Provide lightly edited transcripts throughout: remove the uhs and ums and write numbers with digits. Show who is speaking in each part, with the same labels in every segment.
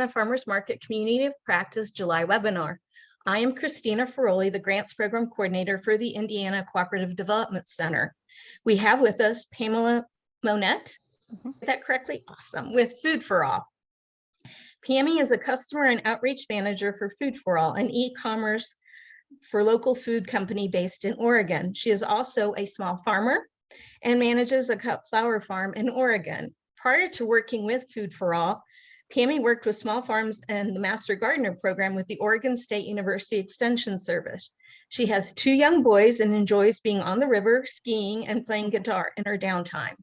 Speaker 1: Farmers Market Community of Practice July webinar. I am Christina Ferroli, the Grants Program Coordinator for the Indiana Cooperative Development Center. We have with us Pamela Monnette, is that correctly? Awesome, with Food4All. Pammy is a customer and outreach manager for Food4All, an e-commerce for local food company based in Oregon. She is also a small farmer and manages a cut flower farm in Oregon. Prior to working with Food4All, Pammy worked with small farms and the Master Gardener program with the Oregon State University Extension Service. She has 2 young boys and enjoys being on the river, skiing, and playing guitar in her downtime.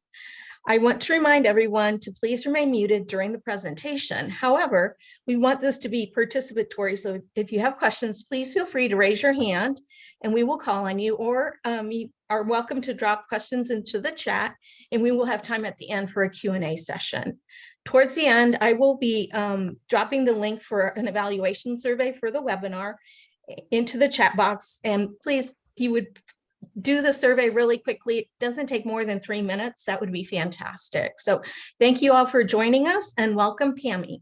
Speaker 1: I want to remind everyone to please remain muted during the presentation. However, we want this to be participatory, so if you have questions, please feel free to raise your hand and we will call on you, or you are welcome to drop questions into the chat and we will have time at the end for a Q&A session. Towards the end, I will be dropping the link for an evaluation survey for the webinar into the chat box, and please, if you would do the survey really quickly. It doesn't take more than 3 minutes. That would be fantastic. So thank you all for joining us and welcome, Pammy.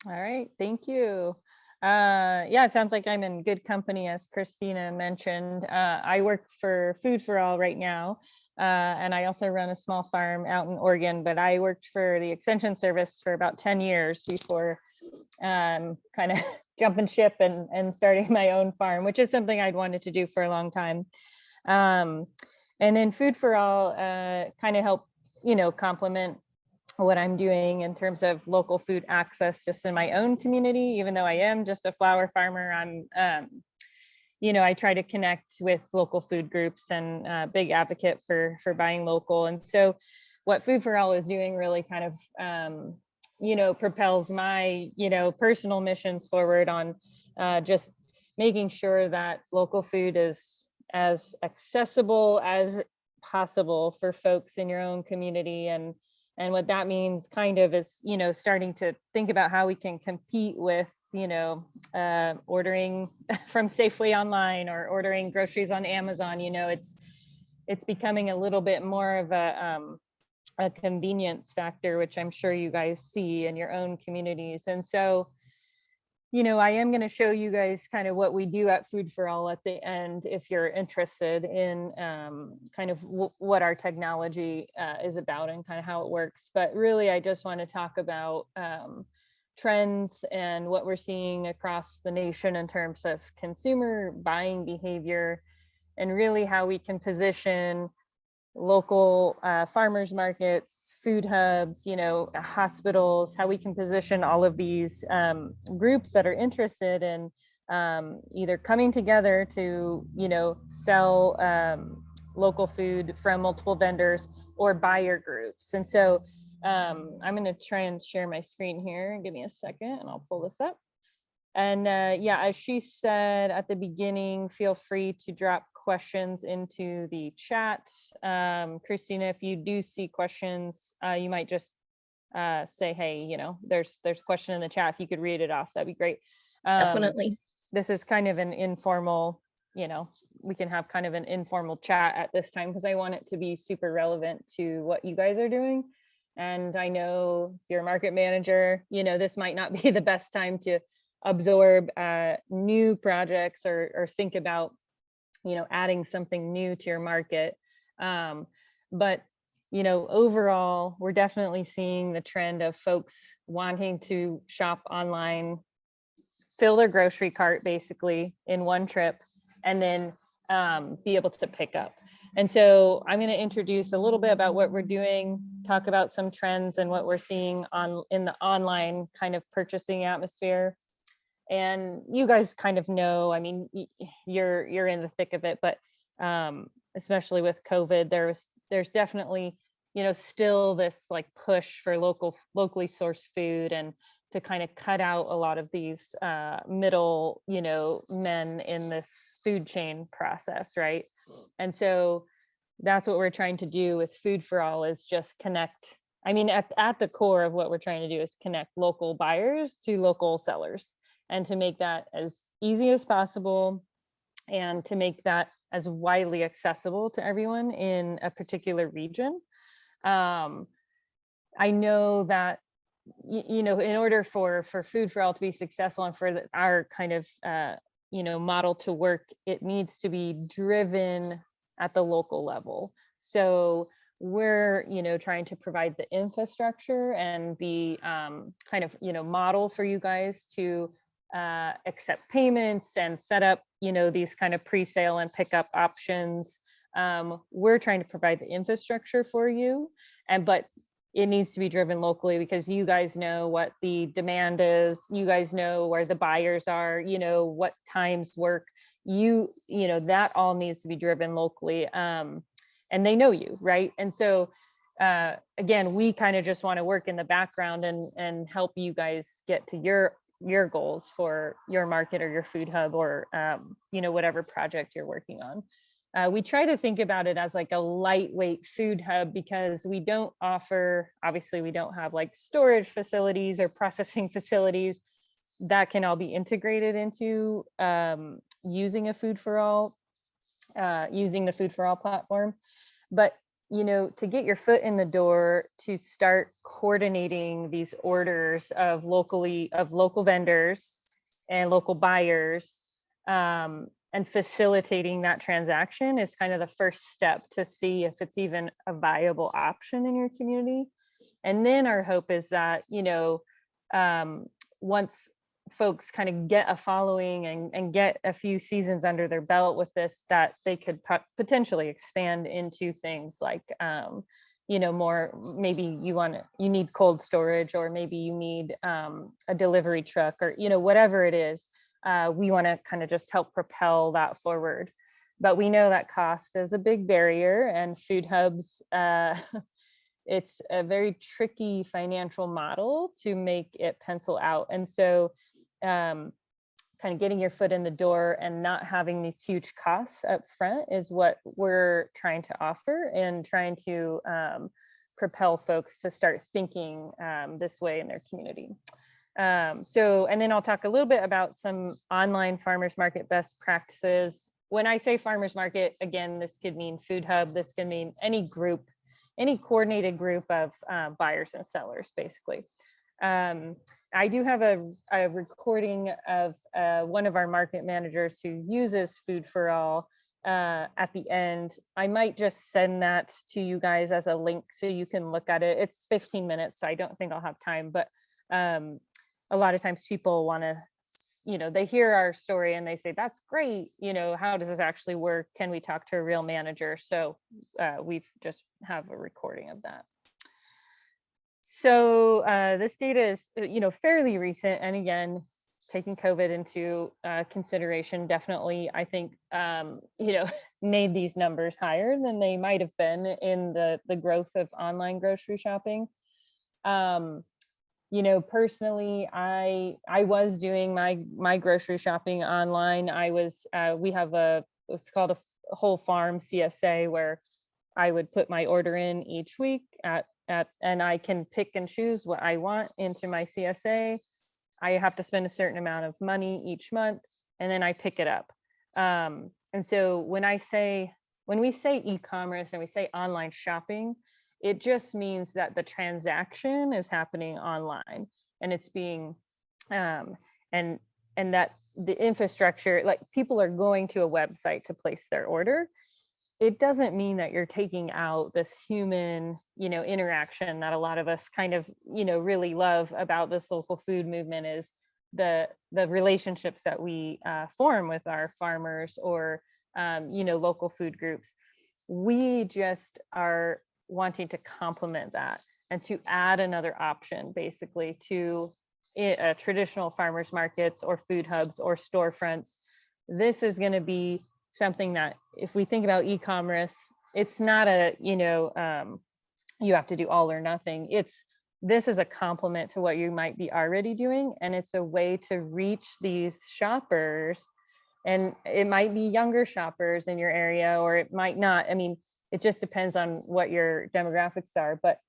Speaker 2: All right, thank you. Yeah, it sounds like I'm in good company, as Christina mentioned. I work for Food4All right now, and I also run a small farm out in Oregon, but I worked for the Extension Service for about 10 years before kind of jumping ship and starting my own farm, which is something I'd wanted to do for a long time. And then Food4All kind of helps, complement what I'm doing in terms of local food access just in my own community. Even though I am just a flower farmer, I'm, I try to connect with local food groups and big advocate for buying local. And so what Food4All is doing really kind of, propels my, personal missions forward on just making sure that local food is as accessible as possible for folks in your own community. And what that means kind of is, starting to think about how we can compete with, ordering from Safeway online or ordering groceries on Amazon. It's becoming a little bit more of a convenience factor, which I'm sure you guys see in your own communities. And so, I am going to show you guys kind of what we do at Food4All at the end, if you're interested in kind of what our technology is about and kind of how it works. But really, I just want to talk about trends and what we're seeing across the nation in terms of consumer buying behavior, and really how we can position local farmers markets, food hubs, hospitals, how we can position all of these groups that are interested in either coming together to, sell local food from multiple vendors or buyer groups. And so I'm going to try and share my screen here. Give me a second and I'll pull this up. And yeah, as she said at the beginning, feel free to drop questions into the chat. Christina, if you do see questions, you might just say, hey, there's a question in the chat. If you could read it off, that'd be great.
Speaker 1: Definitely.
Speaker 2: This is kind of an informal, we can have kind of an informal chat at this time because I want it to be super relevant to what you guys are doing. And I know if you're a market manager, this might not be the best time to absorb new projects or think about adding something new to your market. But, overall, we're definitely seeing the trend of folks wanting to shop online, fill their grocery cart basically in one trip, and then be able to pick up. And so I'm going to introduce a little bit about what we're doing, talk about some trends and what we're seeing in the online kind of purchasing atmosphere. And you guys kind of know, I mean, you're in the thick of it, but especially with COVID, there's definitely, still this like push for locally sourced food and to kind of cut out a lot of these middle, men in this food chain process, right? And so that's what we're trying to do with Food4All is just connect. I mean, at the core of what we're trying to do is connect local buyers to local sellers, and to make that as easy as possible and to make that as widely accessible to everyone in a particular region. I know that, you know, in order for Food for All to be successful and for our kind of, you know, model to work, it needs to be driven at the local level. So we're, you know, trying to provide the infrastructure and the kind of, you know, model for you guys to accept payments and set up, you know, these kind of pre-sale and pickup options. We're trying to provide the infrastructure for you, but it needs to be driven locally because you guys know what the demand is. You guys know where the buyers are, you know, what times work. You know, that all needs to be driven locally. And they know you, right? And so, again, we kind of just want to work in the background and help you guys get to your goals for your market or your food hub or, you know, whatever project you're working on. We try to think about it as like a lightweight food hub because we don't offer, obviously we don't have like storage facilities or processing facilities that can all be integrated into using a Food4All, using the Food4All platform. But, you know, to get your foot in the door, to start coordinating these orders of local vendors and local buyers, and facilitating that transaction is kind of the first step to see if it's even a viable option in your community. And then our hope is that, you know, once folks kind of get a following and get a few seasons under their belt with this, that they could potentially expand into things like, you know, more, maybe you need cold storage, or maybe you need a delivery truck, or, you know, whatever it is. We want to kind of just help propel that forward. But we know that cost is a big barrier, and food hubs, it's a very tricky financial model to make it pencil out. And so kind of getting your foot in the door and not having these huge costs up front is what we're trying to offer, and trying to propel folks to start thinking this way in their community. And then I'll talk a little bit about some online farmers market best practices. When I say farmers market, again, this could mean food hub, this could mean any group, any coordinated group of buyers and sellers, basically. I do have a recording of one of our market managers who uses Food4All at the end. I might just send that to you guys as a link so you can look at it. It's 15 minutes, so I don't think I'll have time, but a lot of times people want to, you know, they hear our story and they say, that's great. You know, how does this actually work? Can we talk to a real manager? So we've just have a recording of that. So this data is, you know, fairly recent. And again, taking COVID into consideration, definitely, I think, you know, made these numbers higher than they might have been in the growth of online grocery shopping. You know, personally, I was doing my grocery shopping online. We have it's called a whole farm CSA, where I would put my order in each week and I can pick and choose what I want into my CSA. I have to spend a certain amount of money each month, and then I pick it up. And so when we say e-commerce and we say online shopping, it just means that the transaction is happening online, and it's being, and that the infrastructure, like people are going to a website to place their order. It doesn't mean that you're taking out this human, you know, interaction that a lot of us kind of, you know, really love about this local food movement, is the relationships that we form with our farmers or, you know, local food groups. We just are wanting to complement that and to add another option, basically, to traditional farmers markets or food hubs or storefronts. This is going to be something that, if we think about e-commerce, it's not a, you know, you have to do all or nothing. This is a complement to what you might be already doing, and it's a way to reach these shoppers. And it might be younger shoppers in your area, or it might not. I mean, it just depends on what your demographics are, but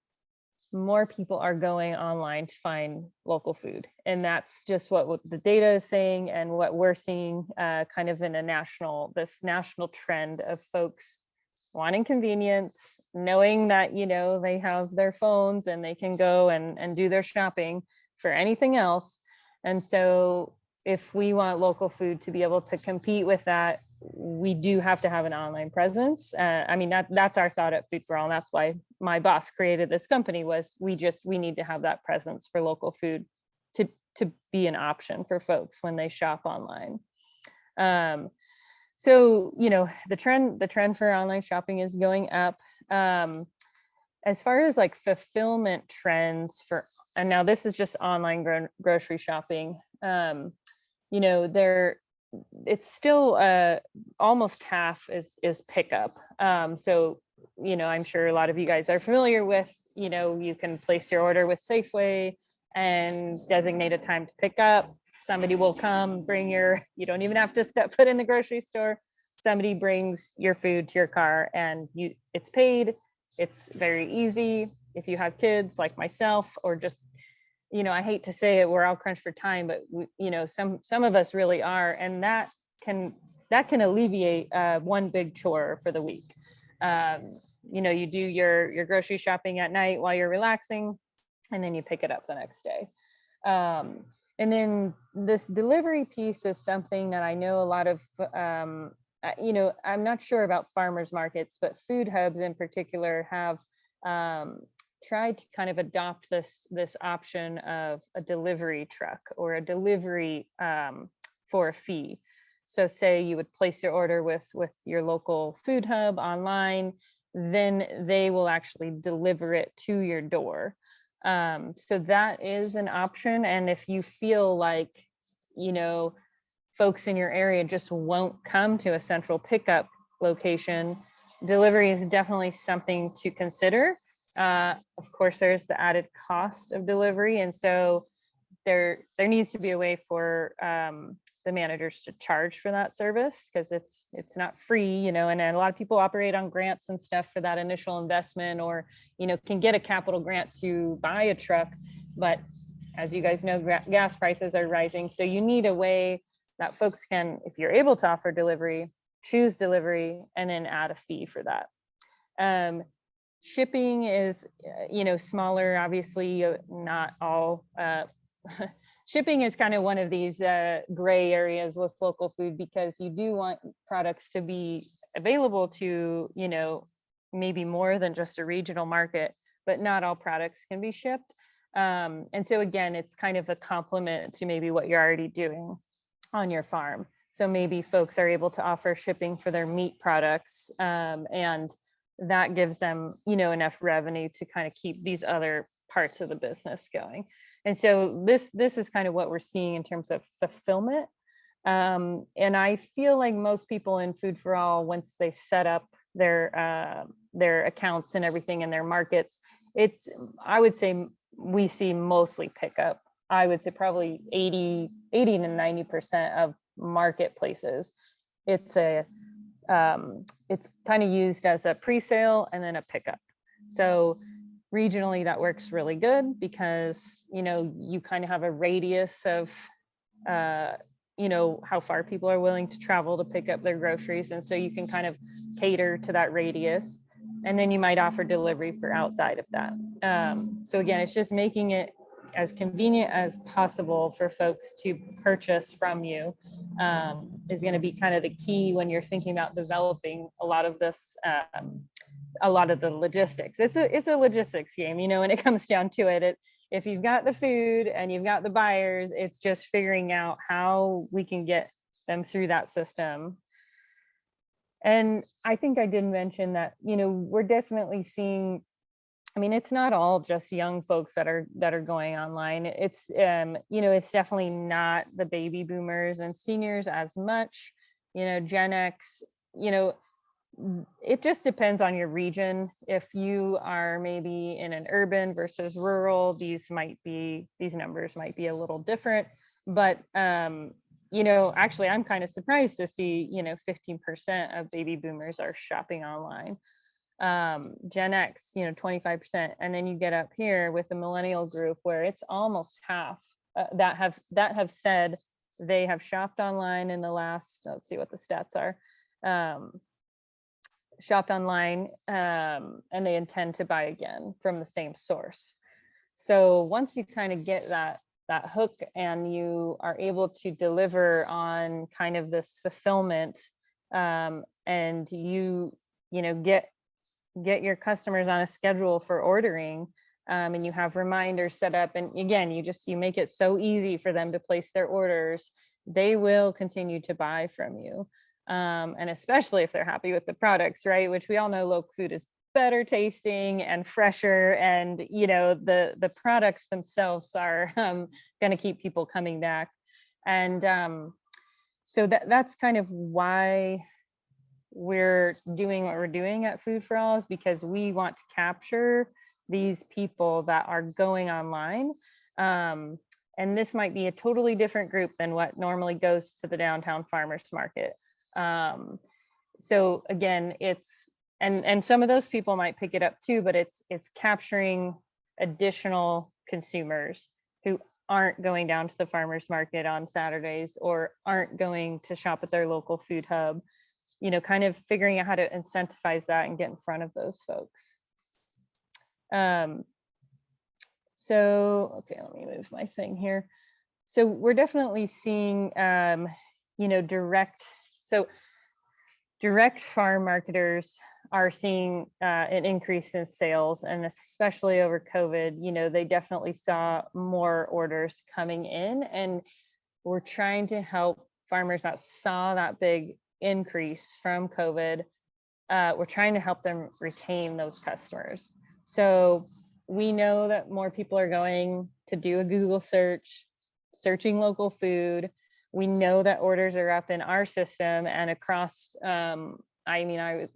Speaker 2: more people are going online to find local food. And that's just what the data is saying, and what we're seeing kind of in this national trend of folks wanting convenience, knowing that, you know, they have their phones and they can go and do their shopping for anything else. And so if we want local food to be able to compete with that, we do have to have an online presence. I mean, that's our thought at Food4All, and that's why my boss created this company, was we need to have that presence for local food to be an option for folks when they shop online. So, you know, the trend for online shopping is going up. As far as like fulfillment trends for, and now this is just online grocery shopping, you know, it's still almost half is pickup. So, you know, I'm sure a lot of you guys are familiar with, you know, you can place your order with Safeway and designate a time to pick up. Somebody will come bring you don't even have to step foot in the grocery store. Somebody brings your food to your car and it's paid. It's very easy. If you have kids like myself, or just, you know, I hate to say it, we're all crunched for time, but you know, some of us really are. And that can alleviate one big chore for the week. You know, you do your grocery shopping at night while you're relaxing, and then you pick it up the next day. And then this delivery piece is something that I know a lot of, you know, I'm not sure about farmers markets, but food hubs in particular have tried to kind of adopt this option of a delivery truck or a delivery for a fee. So say you would place your order with your local food hub online, then they will actually deliver it to your door. So that is an option. And if you feel like, you know, folks in your area just won't come to a central pickup location, delivery is definitely something to consider. Of course, there's the added cost of delivery. And so there needs to be a way for the managers to charge for that service, because it's not free, you know, and a lot of people operate on grants and stuff for that initial investment, or, you know, can get a capital grant to buy a truck. But as you guys know, gas prices are rising. So you need a way that folks can, if you're able to offer delivery, choose delivery and then add a fee for that. Shipping is, you know, smaller, obviously, not all. Shipping is kind of one of these gray areas with local food, because you do want products to be available to, you know, maybe more than just a regional market, but not all products can be shipped. And so again, it's kind of a complement to maybe what you're already doing on your farm. So maybe folks are able to offer shipping for their meat products, and that gives them, you know, enough revenue to kind of keep these other parts of the business going. And so this is kind of what we're seeing in terms of fulfillment. And I feel like most people in Food4All, once they set up their accounts and everything in their markets, I would say we see mostly pickup. I would say probably 80 to 90% of marketplaces, it's kind of used as a pre-sale and then a pickup. So regionally, that works really good, because, you know, you kind of have a radius of, you know, how far people are willing to travel to pick up their groceries. And so you can kind of cater to that radius. And then you might offer delivery for outside of that. So again, it's just making it as convenient as possible for folks to purchase from you, is going to be kind of the key when you're thinking about developing a lot of this, a lot of the logistics. It's a logistics game, you know, when it comes down to it. If you've got the food and you've got the buyers, it's just figuring out how we can get them through that system. And I think I did mention that, you know, we're definitely seeing, I mean, it's not all just young folks that are going online. It's, you know, it's definitely not the baby boomers and seniors as much, you know, Gen X, you know, it just depends on your region. If you are maybe in an urban versus rural, these numbers might be a little different. But you know, actually, I'm kind of surprised to see, you know, 15% of baby boomers are shopping online. Gen X, you know, 25%, and then you get up here with the millennial group where it's almost half that have said they have shopped online in the last. Let's see what the stats are. shopped online, and they intend to buy again from the same source. So once you kind of get that hook and you are able to deliver on kind of this fulfillment, and you know get your customers on a schedule for ordering, and you have reminders set up, and again, you make it so easy for them to place their orders, they will continue to buy from you. And especially if they're happy with the products, right? Which we all know local food is better tasting and fresher, and the products themselves are going to keep people coming back. And so that's kind of why we're doing what we're doing at Food4All, is because we want to capture these people that are going online. And this might be a totally different group than what normally goes to the downtown farmers market. So again, it's, and some of those people might pick it up too, but it's capturing additional consumers who aren't going down to the farmers market on Saturdays or aren't going to shop at their local food hub, kind of figuring out how to incentivize that and get in front of those folks. So, okay, let me move my thing here. So we're definitely seeing, direct farm marketers are seeing an increase in sales, and especially over COVID, they definitely saw more orders coming in, and we're trying to help farmers that saw that big increase from COVID. We're trying to help them retain those customers. So we know that more people are going to do a Google search, searching local food. We know that orders are up in our system and across,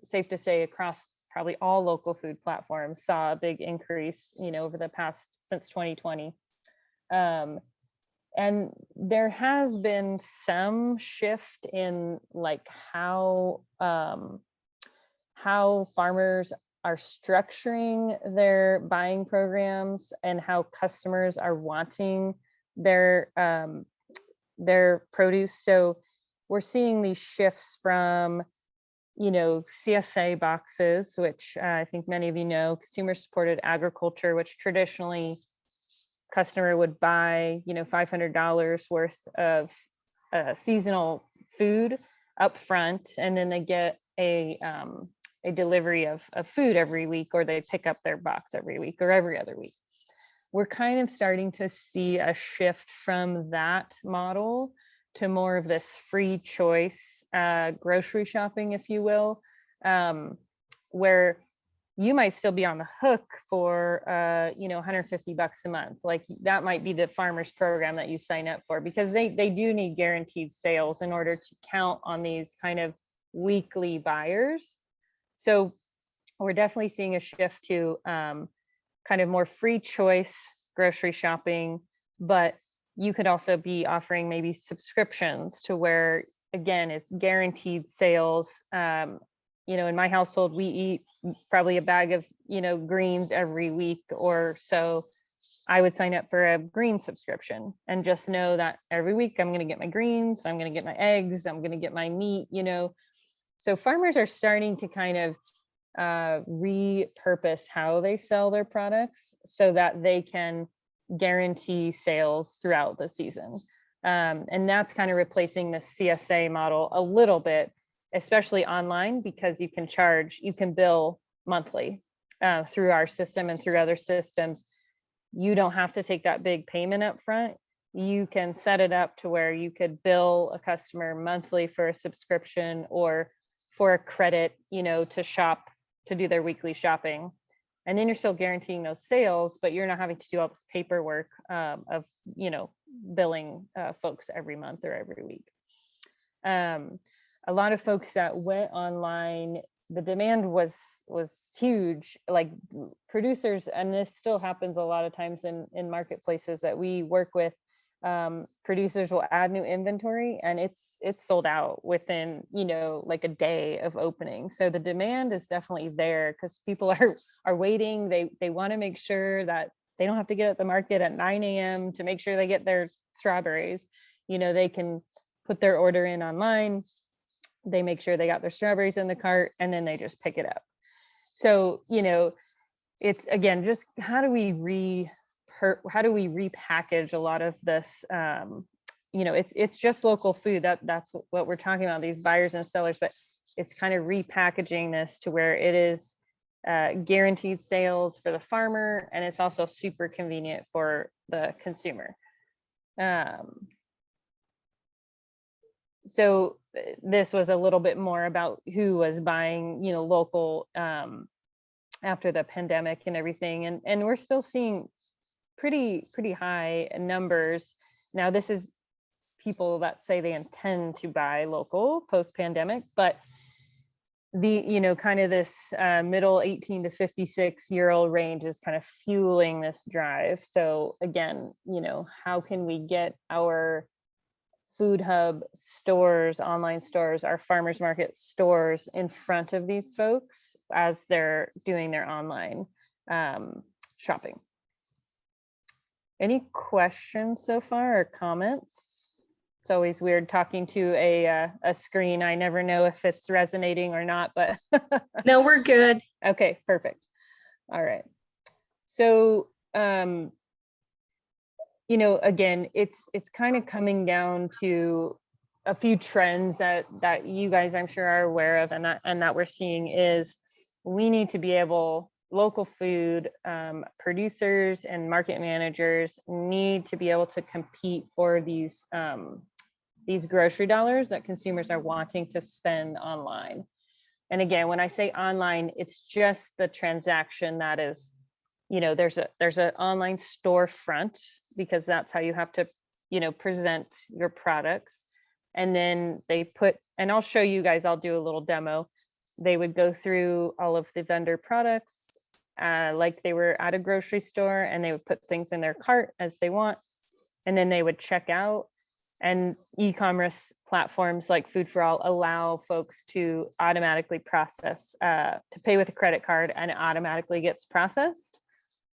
Speaker 2: safe to say across probably all local food platforms saw a big increase, over the past, since 2020. And there has been some shift in like how farmers are structuring their buying programs and how customers are wanting their produce. So we're seeing these shifts from, CSA boxes, which I think many of you know, consumer supported agriculture, which traditionally customer would buy, $500 worth of seasonal food up front, and then they get a delivery of food every week, or they pick up their box every week or every other week. We're kind of starting to see a shift from that model to more of this free choice grocery shopping, if you will, where you might still be on the hook for $150 a month. Like that might be the farmers program that you sign up for, because they do need guaranteed sales in order to count on these kind of weekly buyers. So we're definitely seeing a shift to kind of more free choice grocery shopping, but you could also be offering maybe subscriptions to where, again, it's guaranteed sales. In my household, we eat probably a bag of, greens every week or so. I would sign up for a green subscription and just know that every week I'm going to get my greens, I'm going to get my eggs, I'm going to get my meat, So farmers are starting to kind of repurpose how they sell their products so that they can guarantee sales throughout the season. And that's kind of replacing the CSA model a little bit, especially online, because you can bill monthly through our system and through other systems. You don't have to take that big payment up front. You can set it up to where you could bill a customer monthly for a subscription or for a credit, to shop, to do their weekly shopping. And then you're still guaranteeing those sales, but you're not having to do all this paperwork of, billing folks every month or every week. A lot of folks that went online, the demand was huge, like producers, and this still happens a lot of times in marketplaces that we work with. Producers will add new inventory and it's sold out within, like a day of opening. So the demand is definitely there because people are waiting. They want to make sure that they don't have to get at the market at 9 a.m. to make sure they get their strawberries. They can put their order in online, They make sure they got their strawberries in the cart, and then they just pick it up. So, you know, it's again, just how do we repackage a lot of this? You know, it's just local food. That's what we're talking about, these buyers and sellers, but it's kind of repackaging this to where it is guaranteed sales for the farmer, and it's also super convenient for the consumer. So this was a little bit more about who was buying, you know, local after the pandemic and everything, and we're still seeing pretty high numbers. Now this is people that say they intend to buy local post-pandemic, but the, you know, kind of this middle 18 to 56-year-old range is kind of fueling this drive. So again, you know, how can we get our food hub stores, online stores, our farmers market stores in front of these folks as they're doing their online shopping? Any questions so far or comments? It's always weird talking to a screen. I never know if it's resonating or not, but
Speaker 1: No, we're good.
Speaker 2: okay, perfect. All right. So, you know, again, it's kind of coming down to a few trends that you guys, I'm sure, are aware of, and that we're seeing is we need to be able, local food producers and market managers need to be able to compete for these grocery dollars that consumers are wanting to spend online. And again, when I say online, it's just the transaction that is, you know, there's an online storefront, because that's how you have to, you know, present your products. And then they put, and I'll show you guys, I'll do a little demo. They would go through all of the vendor products like they were at a grocery store, and they would put things in their cart as they want. And then they would check out. And e-commerce platforms like Food4All allow folks to automatically process, to pay with a credit card, and it automatically gets processed.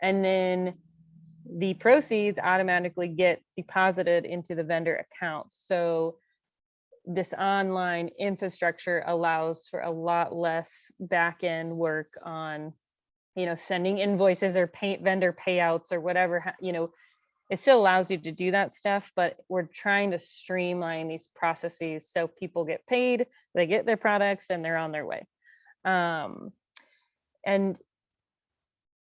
Speaker 2: And then the proceeds automatically get deposited into the vendor account. So this online infrastructure allows for a lot less back-end work on, you know, sending invoices or vendor payouts or whatever, you know. It still allows you to do that stuff, but we're trying to streamline these processes so people get paid, they get their products, and they're on their way. And,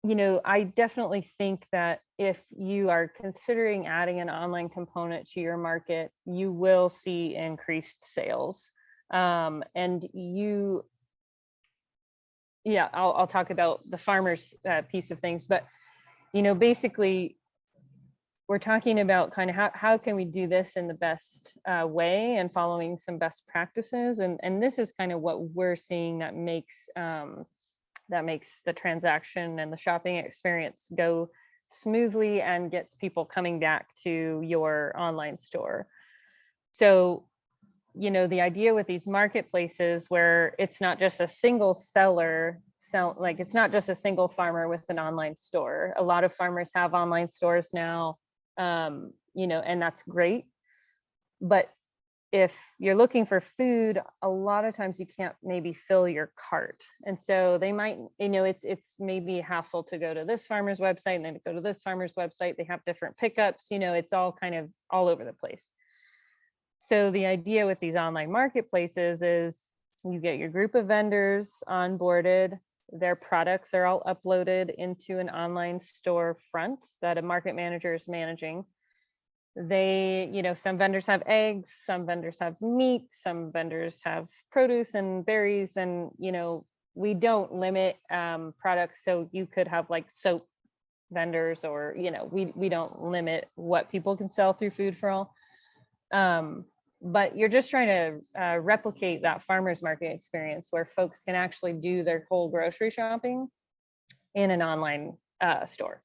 Speaker 2: you know, I definitely think that if you are considering adding an online component to your market, you will see increased sales. And you, yeah, I'll talk about the farmers piece of things, but, you know, basically, we're talking about kind of how can we do this in the best way, and following some best practices. And this is kind of what we're seeing that makes the transaction and the shopping experience go smoothly and gets people coming back to your online store. So, you know, the idea with these marketplaces where it's not just a single seller, like it's not just a single farmer with an online store. A lot of farmers have online stores now. You know, and that's great. But if you're looking for food, a lot of times you can't maybe fill your cart. And so they might, you know, it's maybe a hassle to go to this farmer's website and then to go to this farmer's website. They have different pickups, you know, it's all kind of all over the place. So the idea with these online marketplaces is you get your group of vendors onboarded. Their products are all uploaded into an online store front that a market manager is managing. They, you know, some vendors have eggs, some vendors have meat, some vendors have produce and berries, and, you know, we don't limit products. So you could have like soap vendors, or, you know, we don't limit what people can sell through Food4All. But you're just trying to replicate that farmer's market experience where folks can actually do their whole grocery shopping in an online store.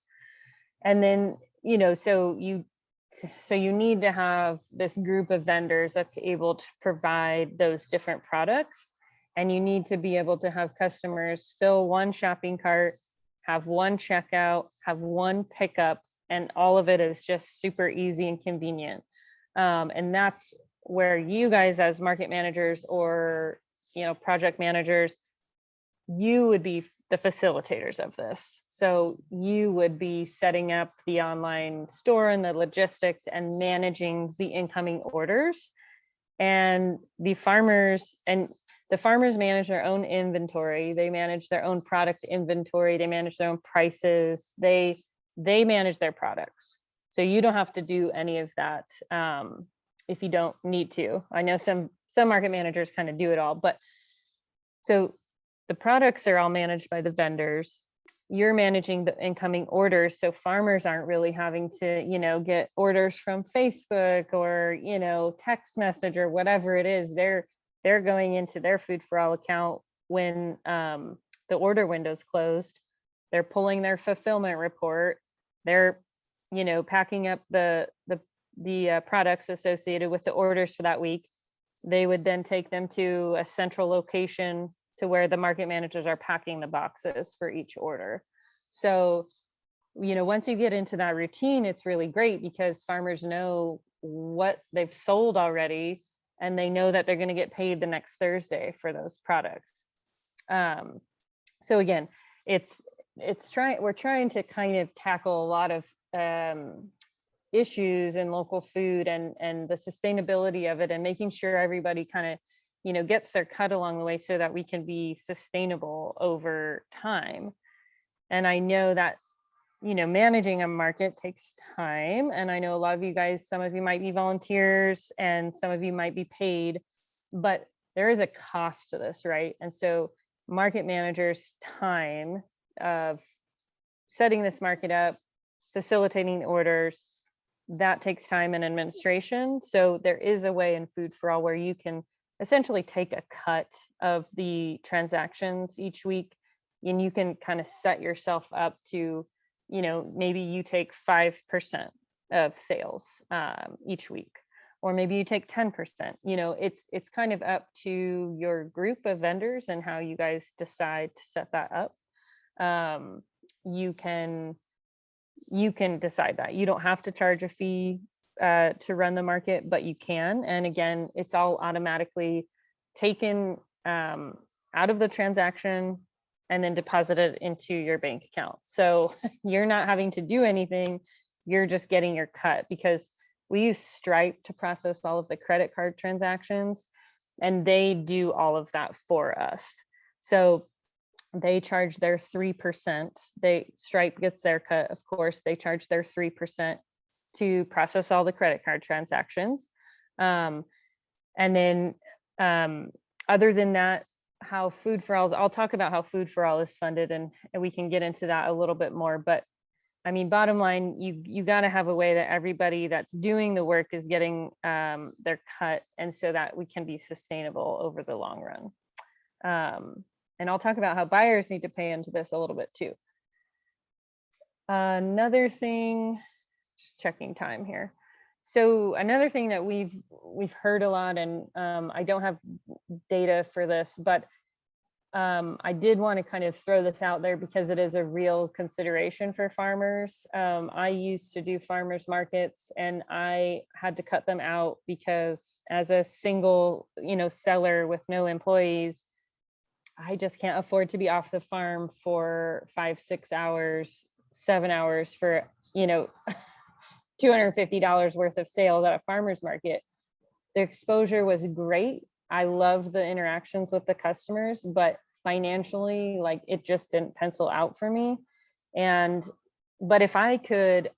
Speaker 2: And then, you know, so you need to have this group of vendors that's able to provide those different products. And you need to be able to have customers fill one shopping cart, have one checkout, have one pickup, and all of it is just super easy and convenient. And that's where you guys as market managers or, project managers, you would be the facilitators of this. So you would be setting up the online store and the logistics and managing the incoming orders. And the farmers manage their own inventory. They manage their own product inventory. They manage their own prices. They manage their products. So you don't have to do any of that if you don't need to. I know some market managers kind of do it all, but so the products are all managed by the vendors. You're managing the incoming orders. So farmers aren't really having to, get orders from Facebook or, text message or whatever it is. They're going into their Food4All account when the order window's closed. They're pulling their fulfillment report. They're, packing up the products associated with the orders for that week. They would then take them to a central location to where the market managers are packing the boxes for each order. So, once you get into that routine, it's really great because farmers know what they've sold already, and they know that they're going to get paid the next Thursday for those products. So again, we're trying to kind of tackle a lot of issues in local food and the sustainability of it, and making sure everybody kind of gets their cut along the way so that we can be sustainable over time. And I know that managing a market takes time, and I know a lot of you guys, some of you might be volunteers and some of you might be paid, but there is a cost to this, right? And so market managers' time of setting this market up, facilitating the orders, that takes time and administration. So there is a way in Food4All where you can essentially take a cut of the transactions each week, and you can kind of set yourself up to, maybe you take 5% of sales each week, or maybe you take 10%. It's kind of up to your group of vendors and how you guys decide to set that up. You can decide that. You don't have to charge a fee to run the market, but you can. And again, it's all automatically taken out of the transaction and then deposited into your bank account. So you're not having to do anything. You're just getting your cut, because we use Stripe to process all of the credit card transactions, and they do all of that for us. So they charge their 3%. Stripe gets their cut, of course. They charge their 3% to process all the credit card transactions. And then other than that, how Food4All, I'll talk about how Food4All is funded, and we can get into that a little bit more. But I mean, bottom line, you got to have a way that everybody that's doing the work is getting their cut, and so that we can be sustainable over the long run. And I'll talk about how buyers need to pay into this a little bit too. Another thing, just checking time here. So another thing that we've heard a lot, and I don't have data for this, but I did want to kind of throw this out there because it is a real consideration for farmers. I used to do farmers markets, and I had to cut them out because as a single, seller with no employees, I just can't afford to be off the farm for 5, 6 hours, 7 hours for, $250 worth of sales at a farmer's market. The exposure was great. I loved the interactions with the customers, but financially, it just didn't pencil out for me. But if I could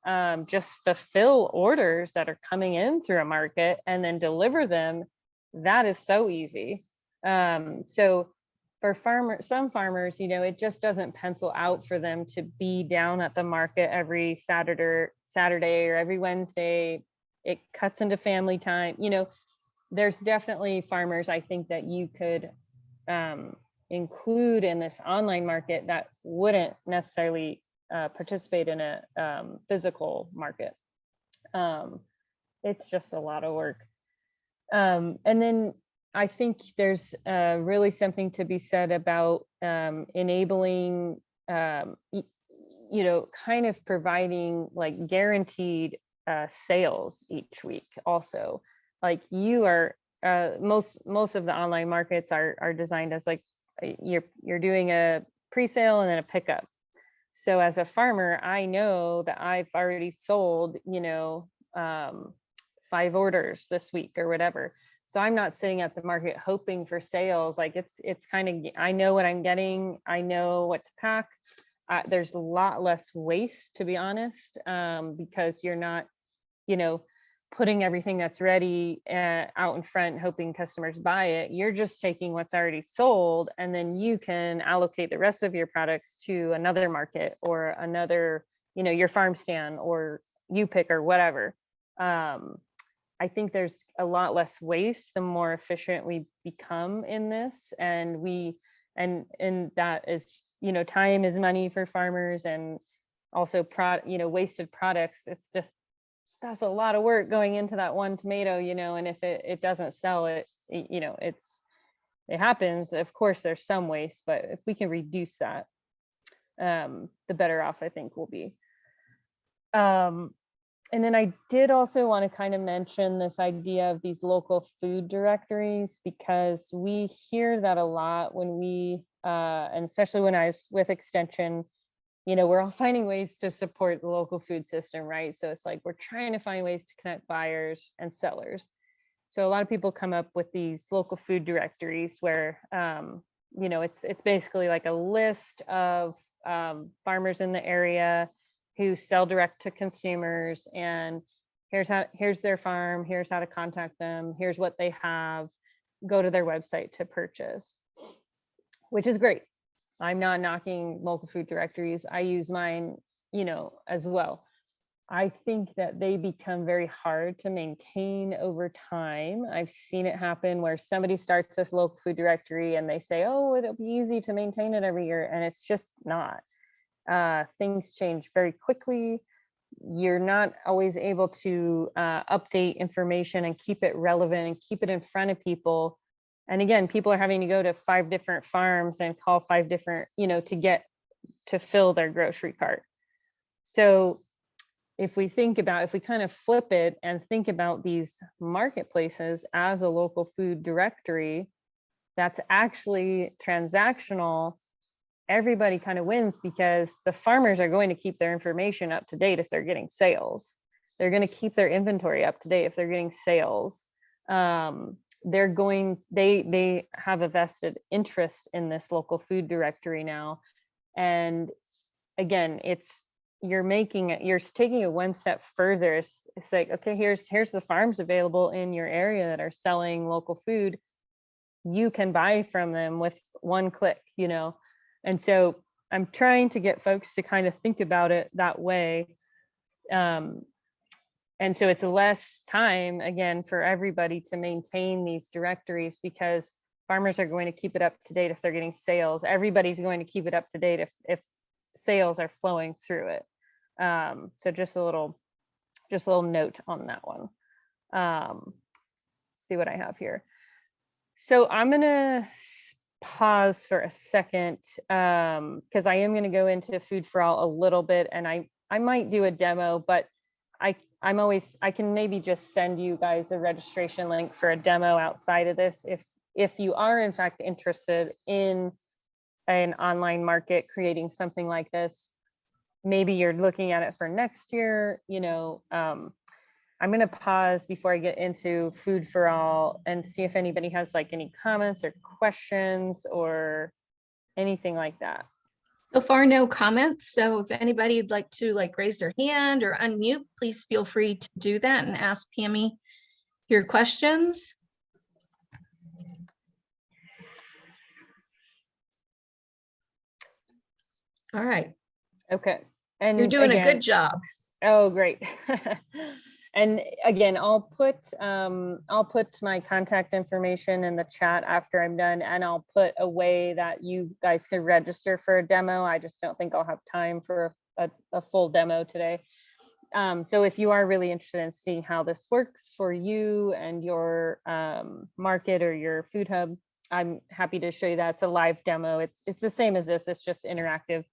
Speaker 2: just fulfill orders that are coming in through a market and then deliver them, that is so easy. So for some farmers, it just doesn't pencil out for them to be down at the market every Saturday or every Wednesday. It cuts into family time. There's definitely farmers, I think, that you could include in this online market that wouldn't necessarily participate in a physical market. It's just a lot of work. And then I think there's really something to be said about enabling, kind of providing guaranteed sales each week also. like you are, most of the online markets are designed as like you're doing a pre-sale and then a pickup. So as a farmer, I know that I've already sold, 5 orders this week or whatever. So I'm not sitting at the market hoping for sales. Like it's kind of, I know what I'm getting. I know what to pack. There's a lot less waste, to be honest, because you're not, putting everything that's ready out in front, hoping customers buy it. You're just taking what's already sold, and then you can allocate the rest of your products to another market or another, your farm stand or you pick or whatever. I think there's a lot less waste the more efficient we become in this, and that is, time is money for farmers, and also wasted products. It's just, that's a lot of work going into that one tomato, and if it doesn't sell, it happens. Of course there's some waste, but if we can reduce that, the better off I think we'll be. And then I did also want to kind of mention this idea of these local food directories, because we hear that a lot when we, and especially when I was with Extension, we're all finding ways to support the local food system, right? So it's like, we're trying to find ways to connect buyers and sellers. So a lot of people come up with these local food directories where, it's basically like a list of farmers in the area who sell direct to consumers, and here's their farm, here's how to contact them, here's what they have, go to their website to purchase, which is great. I'm not knocking local food directories. I use mine, as well. I think that they become very hard to maintain over time. I've seen it happen where somebody starts a local food directory and they say, oh, it'll be easy to maintain it every year. And it's just not. Things change very quickly. You're not always able to update information and keep it relevant and keep it in front of people. And again, people are having to go to 5 different farms and call 5 different, to fill their grocery cart. So if we kind of flip it and think about these marketplaces as a local food directory, that's actually transactional, everybody kind of wins, because the farmers are going to keep their information up to date if they're getting sales. They're going to keep their inventory up to date if they're getting sales. They have a vested interest in this local food directory now. And again, you're taking it one step further. It's like, okay, here's the farms available in your area that are selling local food. You can buy from them with one click, And so I'm trying to get folks to kind of think about it that way. And so it's less time, again, for everybody to maintain these directories, because farmers are going to keep it up to date if they're getting sales. Everybody's going to keep it up to date if sales are flowing through it. So just a little note on that one. See what I have here. So I'm going to pause for a second, because I am going to go into Food4All a little bit, and I might do a demo, but I can maybe just send you guys a registration link for a demo outside of this if you are in fact interested in an online market, creating something like this. Maybe you're looking at it for next year. I'm going to pause before I get into Food4All and see if anybody has like any comments or questions or anything like that.
Speaker 1: So far, no comments. So if anybody would like to raise their hand or unmute, please feel free to do that and ask Pammy your questions. All right.
Speaker 2: Okay. And
Speaker 1: you're doing a good job.
Speaker 2: Oh, great. And again, I'll put my contact information in the chat after I'm done, and I'll put a way that you guys can register for a demo. I just don't think I'll have time for a full demo today. So if you are really interested in seeing how this works for you and your market or your food hub, I'm happy to show you that. It's a live demo. It's the same as this. It's just interactive.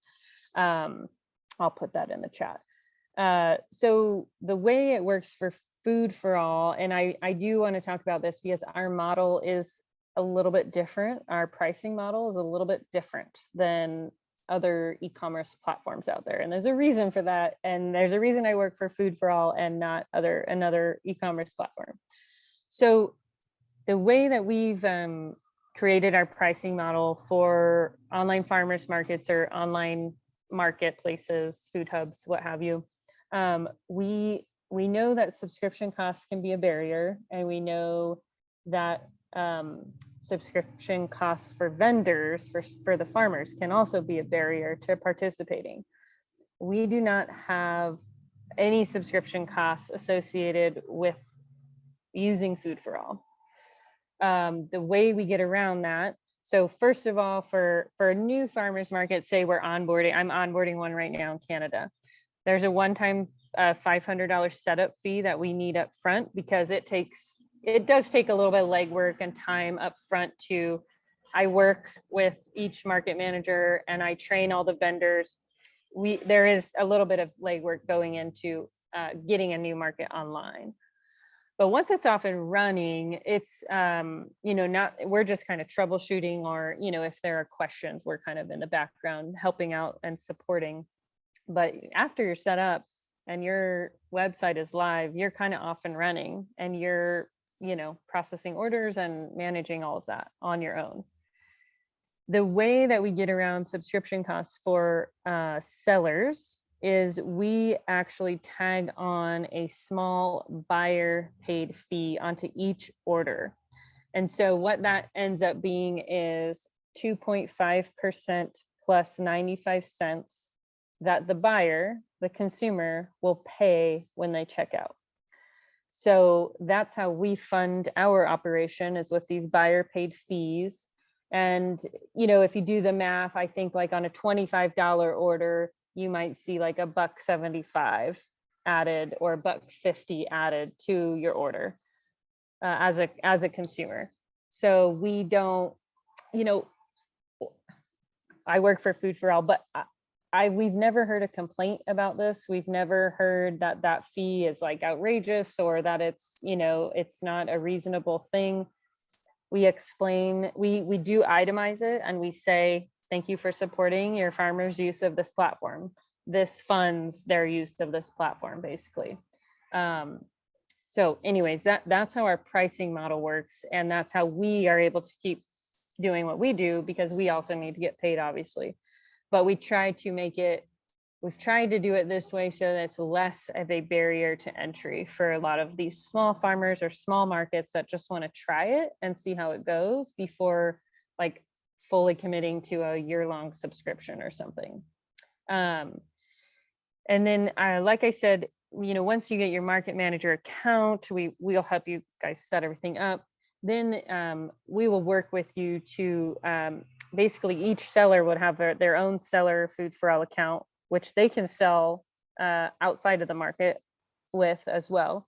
Speaker 2: I'll put that in the chat. So the way it works for Food4All, and I do want to talk about this because our model is a little bit different. Our pricing model is a little bit different than other e-commerce platforms out there. And there's a reason for that. And there's a reason I work for Food4All and not another e-commerce platform. So the way that we've created our pricing model for online farmers markets or online marketplaces, food hubs, what have you, we know that subscription costs can be a barrier, and we know that subscription costs for vendors, for the farmers, can also be a barrier to participating. We do not have any subscription costs associated with using Food4All. The way we get around that, so first of all, for a new farmers market, say we're onboarding, I'm onboarding one right now in Canada. There's a one-time $500 setup fee that we need up front, because it does take a little bit of legwork and time up front to, I work with each market manager and I train all the vendors. There is a little bit of legwork going into getting a new market online. But once it's off and running, it's, we're just kind of troubleshooting, or, if there are questions, we're kind of in the background helping out and supporting. But after you're set up and your website is live, you're kind of off and running, and you're, processing orders and managing all of that on your own. The way that we get around subscription costs for sellers is we actually tag on a small buyer paid fee onto each order. And so what that ends up being is 2.5% plus 95 cents that the buyer, the consumer, will pay when they check out. So that's how we fund our operation, is with these buyer paid fees. And, if you do the math, I think like on a $25 order, you might see like $1.75 added, or $1.50 added to your order as a consumer. So we don't, I work for Food4All, but we've never heard a complaint about this. We've never heard that fee is like outrageous, or that it's, it's not a reasonable thing. We explain, we do itemize it, and we say, thank you for supporting your farmers' use of this platform. This funds their use of this platform, basically. So anyways, that's how our pricing model works. And that's how we are able to keep doing what we do, because we also need to get paid, obviously. But we've tried to do it this way so that it's less of a barrier to entry for a lot of these small farmers or small markets that just want to try it and see how it goes before like fully committing to a year-long subscription or something. And then, like I said, once you get your market manager account, we'll help you guys set everything up. Then we will work with you to basically each seller would have their own seller Food4All account, which they can sell outside of the market with as well.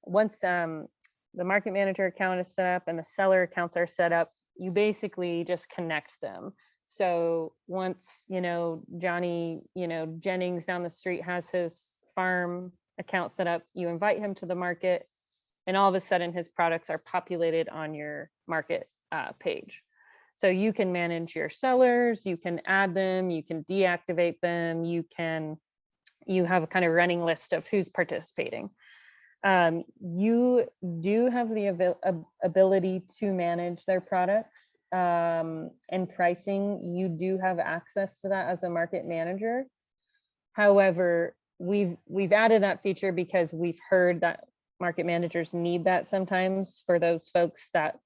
Speaker 2: Once the market manager account is set up and the seller accounts are set up, you basically just connect them. So once, Johnny, Jennings down the street has his farm account set up, you invite him to the market, and all of a sudden his products are populated on your market page. So you can manage your sellers, you can add them, you can deactivate them, you have a kind of running list of who's participating. You do have the ability to manage their products and pricing. You do have access to that as a market manager. However, we've added that feature because we've heard that market managers need that sometimes for those folks that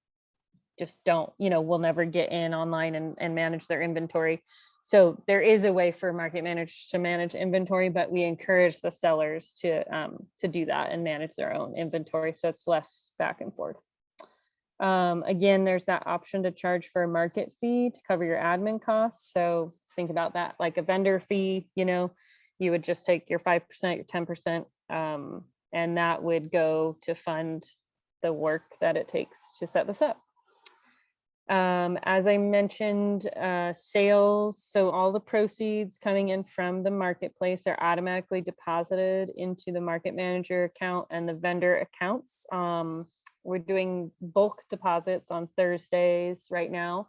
Speaker 2: just don't, will never get in online and manage their inventory. So there is a way for market managers to manage inventory, but we encourage the sellers to do that and manage their own inventory, so it's less back and forth. Again, there's that option to charge for a market fee to cover your admin costs. So think about that like a vendor fee. You would just take your 5%, your 10%, and that would go to fund the work that it takes to set this up. As I mentioned, sales, so all the proceeds coming in from the marketplace are automatically deposited into the market manager account and the vendor accounts. We're doing bulk deposits on Thursdays right now.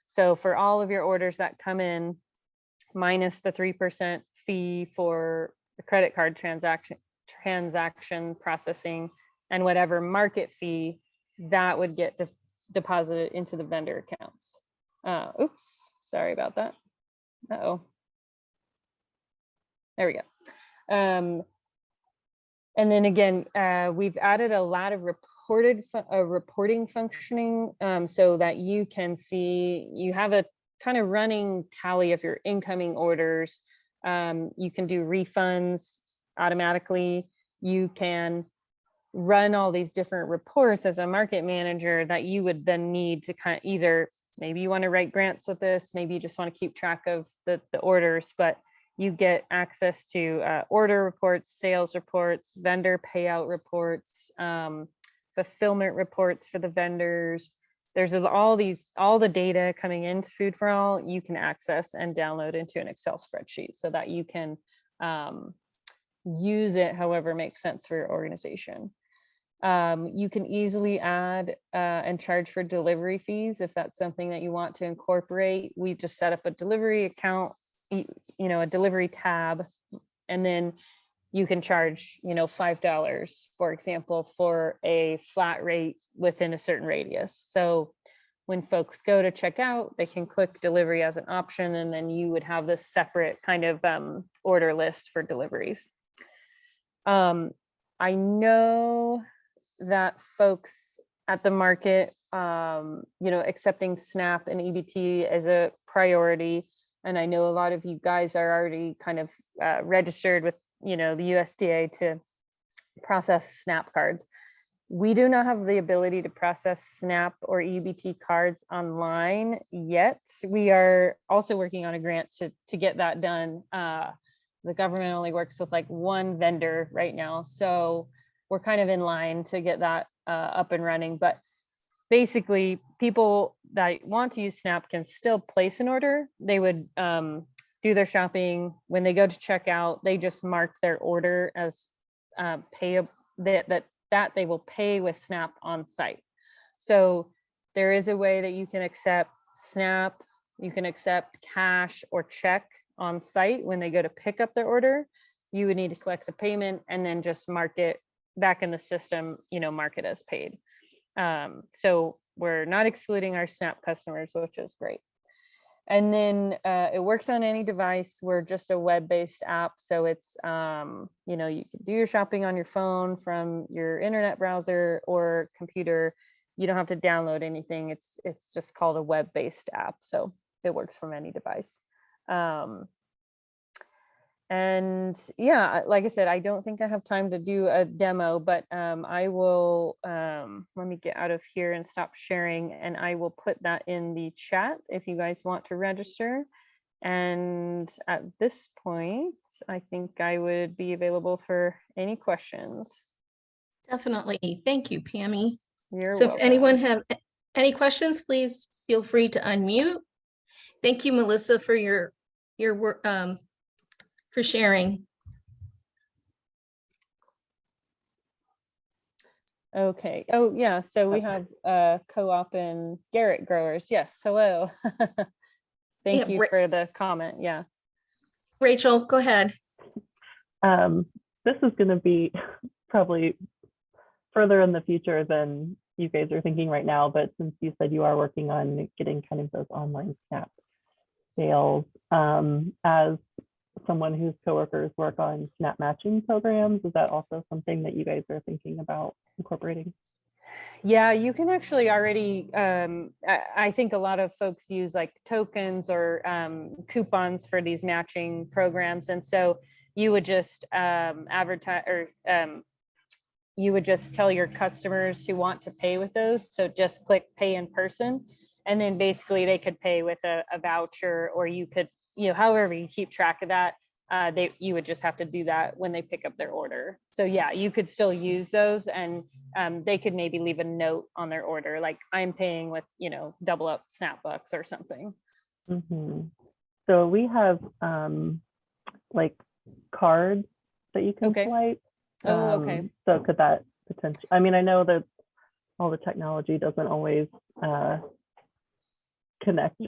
Speaker 2: So for all of your orders that come in, minus the 3% fee for the credit card transaction processing and whatever market fee, that would get deposited into the vendor accounts. Oops, sorry about that. Uh-oh. There we go. And then again, we've added a lot of reporting functioning so that you can see, you have a kind of running tally of your incoming orders. You can do refunds automatically. You can run all these different reports as a market manager that you would then need to kind of either, maybe you want to write grants with this, maybe you just want to keep track of the orders, but you get access to order reports, sales reports, vendor payout reports, fulfillment reports for the vendors. There's all the data coming into Food4All you can access and download into an Excel spreadsheet so that you can use it however makes sense for your organization. You can easily add and charge for delivery fees if that's something that you want to incorporate. We just set up a delivery account, a delivery tab, and then you can charge, $5, for example, for a flat rate within a certain radius. So when folks go to check out, they can click delivery as an option, and then you would have this separate kind of order list for deliveries. I know that folks at the market, accepting SNAP and EBT as a priority. And I know a lot of you guys are already kind of registered with, the USDA to process SNAP cards. We do not have the ability to process SNAP or EBT cards online yet. We are also working on a grant to get that done. The government only works with like one vendor right now. So we're kind of in line to get that up and running. But basically, people that want to use SNAP can still place an order. They would do their shopping. When they go to checkout, they just mark their order as payable, that they will pay with SNAP on site. So there is a way that you can accept SNAP, you can accept cash or check on site when they go to pick up their order. You would need to collect the payment and then just mark it back in the system, mark it as paid. So we're not excluding our SNAP customers, which is great. And then it works on any device. We're just a web-based app. So it's, you can do your shopping on your phone from your internet browser or computer. You don't have to download anything. It's just called a web-based app. So it works from any device. And yeah, like I said, I don't think I have time to do a demo, but I will, let me get out of here and stop sharing, and I will put that in the chat if you guys want to register. And at this point, I think I would be available for any questions.
Speaker 1: Definitely. Thank you, Pammy.
Speaker 2: You're
Speaker 1: so
Speaker 2: welcome.
Speaker 1: If anyone have any questions, please feel free to unmute. Thank you, Melissa, for your work, for sharing.
Speaker 2: Okay. Oh, yeah. So we have co-op and Garrett growers. Yes. Hello. Thank you for the comment. Yeah.
Speaker 1: Rachel, go ahead.
Speaker 3: This is going to be probably further in the future than you guys are thinking right now, but since you said you are working on getting kind of those online SNAP sales, as someone whose coworkers work on SNAP matching programs, is that also something that you guys are thinking about incorporating?
Speaker 2: Yeah, you can actually already, I think a lot of folks use like tokens or coupons for these matching programs. And so you would just advertise, or you would just tell your customers who want to pay with those. So just click pay in person. And then basically they could pay with a voucher, or you could, however you keep track of that. you would just have to do that when they pick up their order. So yeah, you could still use those, and they could maybe leave a note on their order, like I'm paying with, double up SNAP bucks or something.
Speaker 3: Mhm. So we have like cards that you can
Speaker 2: Okay.
Speaker 3: swipe.
Speaker 2: Oh, okay.
Speaker 3: So could that potentially, I mean, I know that all the technology doesn't always connect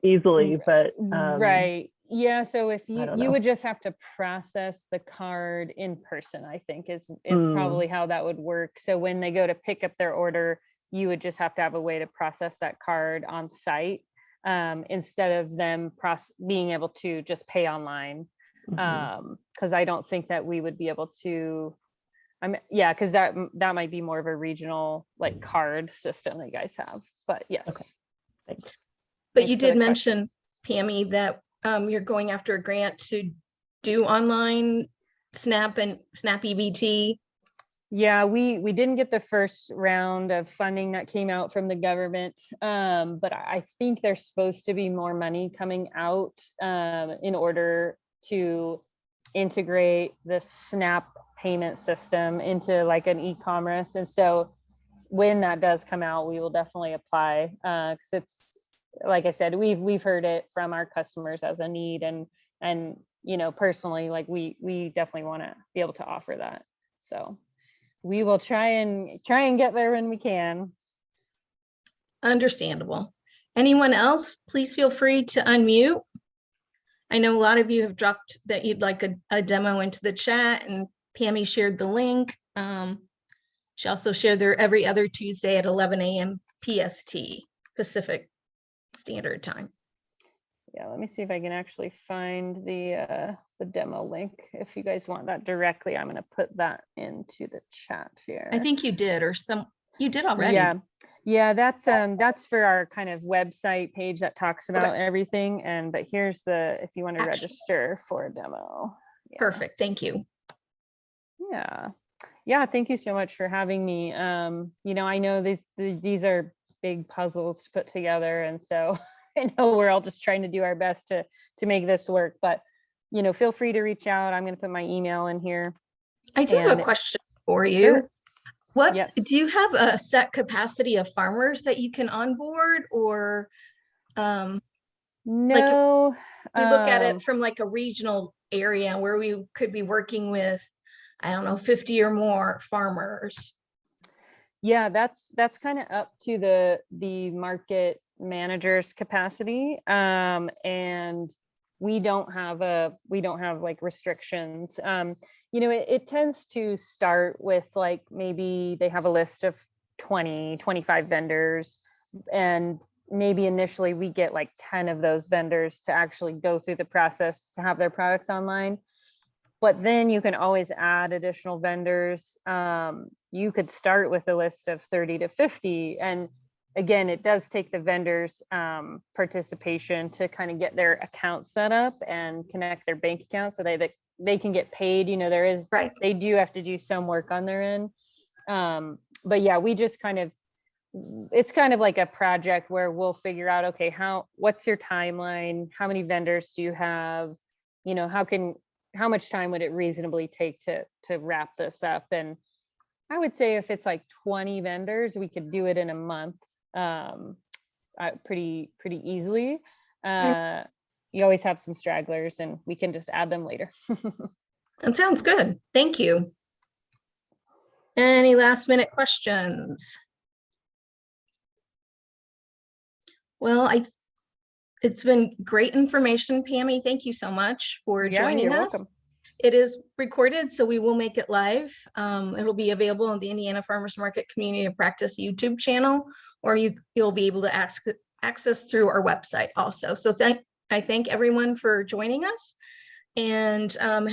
Speaker 3: easily, but
Speaker 2: right. Yeah. So if
Speaker 3: I don't
Speaker 2: you
Speaker 3: know.
Speaker 2: would just have to process the card in person, I think is probably how that would work. So when they go to pick up their order, you would just have to have a way to process that card on site, instead of them being able to just pay online. Because I don't think that we would be able to. Because that might be more of a regional like card system that you guys have. But yes.
Speaker 3: Okay. Thanks.
Speaker 1: But you did mention, Pammy, that you're going after a grant to do online SNAP and SNAP EBT.
Speaker 2: Yeah, we didn't get the first round of funding that came out from the government, but I think there's supposed to be more money coming out in order to integrate the SNAP payment system into like an e-commerce. And so when that does come out, we will definitely apply, because it's, like I said, we've heard it from our customers as a need, and personally, like we definitely want to be able to offer that. So we will try and get there when we can.
Speaker 1: Understandable. Anyone else, please feel free to unmute. I know a lot of you have dropped that you'd like a demo into the chat, and Pammy shared the link. She also shared their every other Tuesday at 11 a.m. PST, Pacific Standard Time.
Speaker 2: Yeah, let me see if I can actually find the demo link. If you guys want that directly, I'm going to put that into the chat here.
Speaker 1: I think you did, or you did already.
Speaker 2: Yeah, that's for our kind of website page that talks about everything. But here's if you want to register for a demo. Yeah.
Speaker 1: Perfect, thank you.
Speaker 2: Yeah, thank you so much for having me. I know these are big puzzles to put together, and so I know we're all just trying to do our best to make this work, but feel free to reach out. I'm going to put my email in here.
Speaker 1: I do have a question for you.
Speaker 2: Sure.
Speaker 1: Do you have a set capacity of farmers that you can onboard, or
Speaker 2: no,
Speaker 1: like we look at it from like a regional area where we could be working with, I don't know, 50 or more farmers?
Speaker 2: Yeah, that's kind of up to the market manager's capacity, and we don't have like restrictions. It tends to start with like maybe they have a list of 20-25 vendors, and maybe initially we get like 10 of those vendors to actually go through the process to have their products online. But then you can always add additional vendors. You could start with a list of 30 to 50. And again, it does take the vendors' participation to kind of get their account set up and connect their bank account so they can get paid. They do have to do some work on their end. But yeah, we just it's kind of like a project where we'll figure out, okay, what's your timeline? How many vendors do you have? How much time would it reasonably take to wrap this up? And I would say if it's like 20 vendors, we could do it in a month, pretty easily. You always have some stragglers, and we can just add them later.
Speaker 1: That sounds good. Thank you. Any last minute questions? Well, it's been great information, Pammy. Thank you so much for joining us. Welcome. It is recorded, so we will make it live. It'll be available on the Indiana Farmers Market Community of Practice YouTube channel, or you'll be able to access through our website also. So I thank everyone for joining us, and have